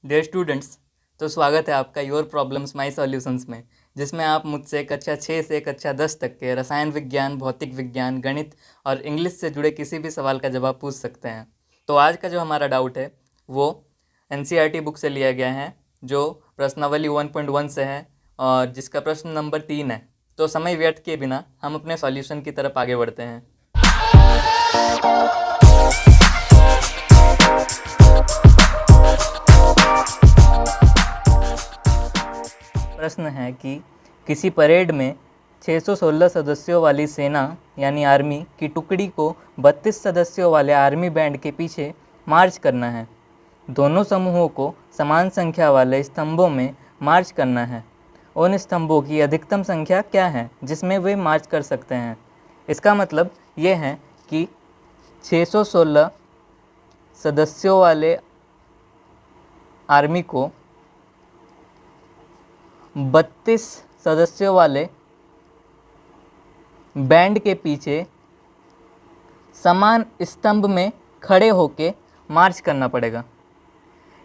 Dear students, तो स्वागत है आपका योर प्रॉब्लम्स माई सॉल्यूशंस में, जिसमें आप मुझसे कक्षा 6 से कक्षा 10 तक के रसायन विज्ञान, भौतिक विज्ञान, गणित और इंग्लिश से जुड़े किसी भी सवाल का जवाब पूछ सकते हैं। तो आज का जो हमारा डाउट है वो NCERT बुक से लिया गया है, जो प्रश्नावली 1.1 से है और जिसका प्रश्न नंबर 3 है। तो समय व्यर्थ किए बिना हम अपने सॉल्यूशन की तरफ आगे बढ़ते हैं। प्रश्न है कि किसी परेड में 616 सदस्यों वाली सेना यानी आर्मी की टुकड़ी को 32 सदस्यों वाले आर्मी बैंड के पीछे मार्च करना है। दोनों समूहों को समान संख्या वाले स्तंभों में मार्च करना है। उन स्तंभों की अधिकतम संख्या क्या है जिसमें वे मार्च कर सकते हैं। इसका मतलब ये है कि 616 सदस्यों वाले आर्मी को 32 सदस्यों वाले बैंड के पीछे समान स्तंभ में खड़े होके मार्च करना पड़ेगा।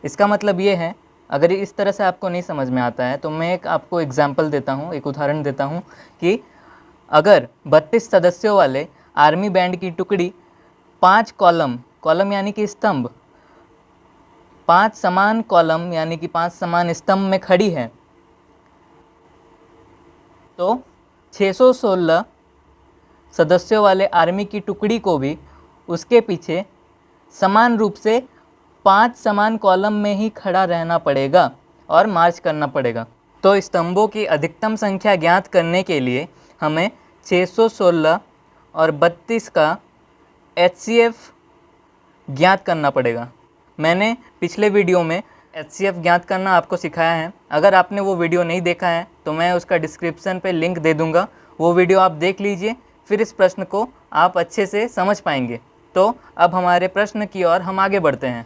इसका मतलब ये है, अगर इस तरह से आपको नहीं समझ में आता है तो मैं आपको एग्जाम्पल देता हूँ, एक उदाहरण देता हूँ कि अगर 32 सदस्यों वाले आर्मी बैंड की टुकड़ी 5 कॉलम यानी कि स्तंभ, 5 समान कॉलम यानी कि 5 समान स्तंभ में खड़ी है, तो 616 सदस्यों वाले आर्मी की टुकड़ी को भी उसके पीछे समान रूप से 5 समान कॉलम में ही खड़ा रहना पड़ेगा और मार्च करना पड़ेगा। तो स्तंभों की अधिकतम संख्या ज्ञात करने के लिए हमें 616 और 32 का HCF ज्ञात करना पड़ेगा। मैंने पिछले वीडियो में HCF ज्ञात करना आपको सिखाया है। अगर आपने वो वीडियो नहीं देखा है तो मैं उसका डिस्क्रिप्शन पे लिंक दे दूँगा, वो वीडियो आप देख लीजिए, फिर इस प्रश्न को आप अच्छे से समझ पाएंगे। तो अब हमारे प्रश्न की ओर हम आगे बढ़ते हैं।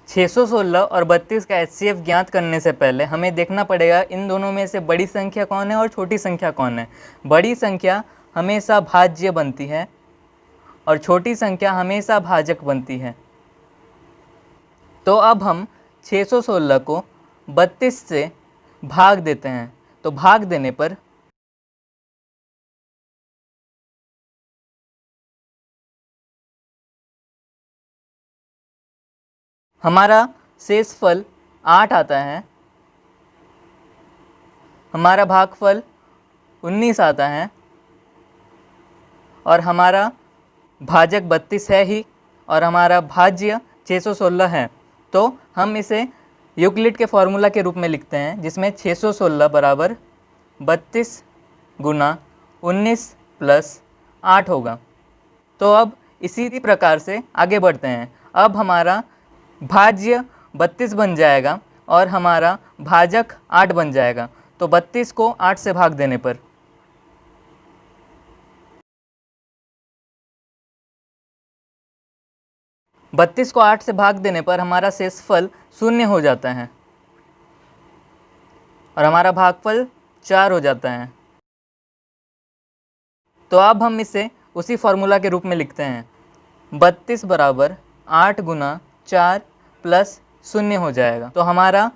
616 और 32 का HCF ज्ञात करने से पहले हमें देखना पड़ेगा इन दोनों में से बड़ी संख्या कौन है और छोटी संख्या कौन है। बड़ी संख्या हमेशा भाज्य बनती है और छोटी संख्या हमेशा भाजक बनती है। तो अब हम 616 को 32 से भाग देते हैं। तो भाग देने पर हमारा शेषफल 8 आता है, हमारा भागफल 19 आता है और हमारा भाजक 32 है ही और हमारा भाज्य 616 है। तो हम इसे यूक्लिड के फॉर्मूला के रूप में लिखते हैं, जिसमें 616 बराबर 32 गुना 19 प्लस 8 होगा। तो अब इसी प्रकार से आगे बढ़ते हैं। अब हमारा भाज्य 32 बन जाएगा और हमारा भाजक 8 बन जाएगा। तो 32 को 8 से भाग देने पर हमारा शेषफल 0 हो जाता है और हमारा भागफल 4 हो जाता है। तो अब हम इसे उसी फॉर्मूला के रूप में लिखते हैं, 32 बराबर 8 गुना 4 प्लस 0 हो जाएगा। तो हमारा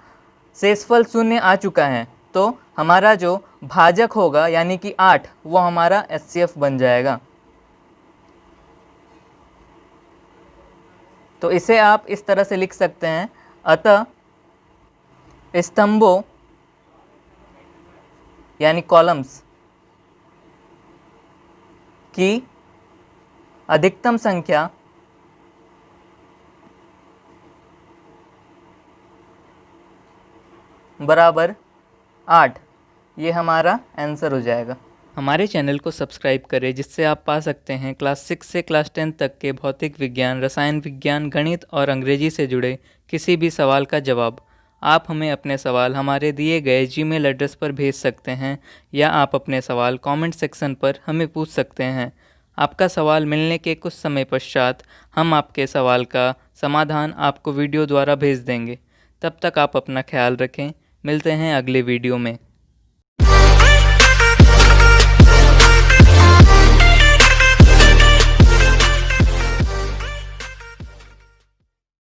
शेषफल 0 आ चुका है। तो हमारा जो भाजक होगा यानी कि 8, वो हमारा HCF बन जाएगा। तो इसे आप इस तरह से लिख सकते हैं, अतः स्तंभों यानी कॉलम्स की अधिकतम संख्या बराबर 8। ये हमारा आंसर हो जाएगा। हमारे चैनल को सब्सक्राइब करें, जिससे आप पा सकते हैं क्लास 6 से क्लास 10 तक के भौतिक विज्ञान, रसायन विज्ञान, गणित और अंग्रेजी से जुड़े किसी भी सवाल का जवाब। आप हमें अपने सवाल हमारे दिए गए जीमेल एड्रेस पर भेज सकते हैं या आप अपने सवाल कमेंट सेक्शन पर हमें पूछ सकते हैं। आपका सवाल मिलने के कुछ समय पश्चात हम आपके सवाल का समाधान आपको वीडियो द्वारा भेज देंगे। तब तक आप अपना ख्याल रखें। मिलते हैं अगले वीडियो में।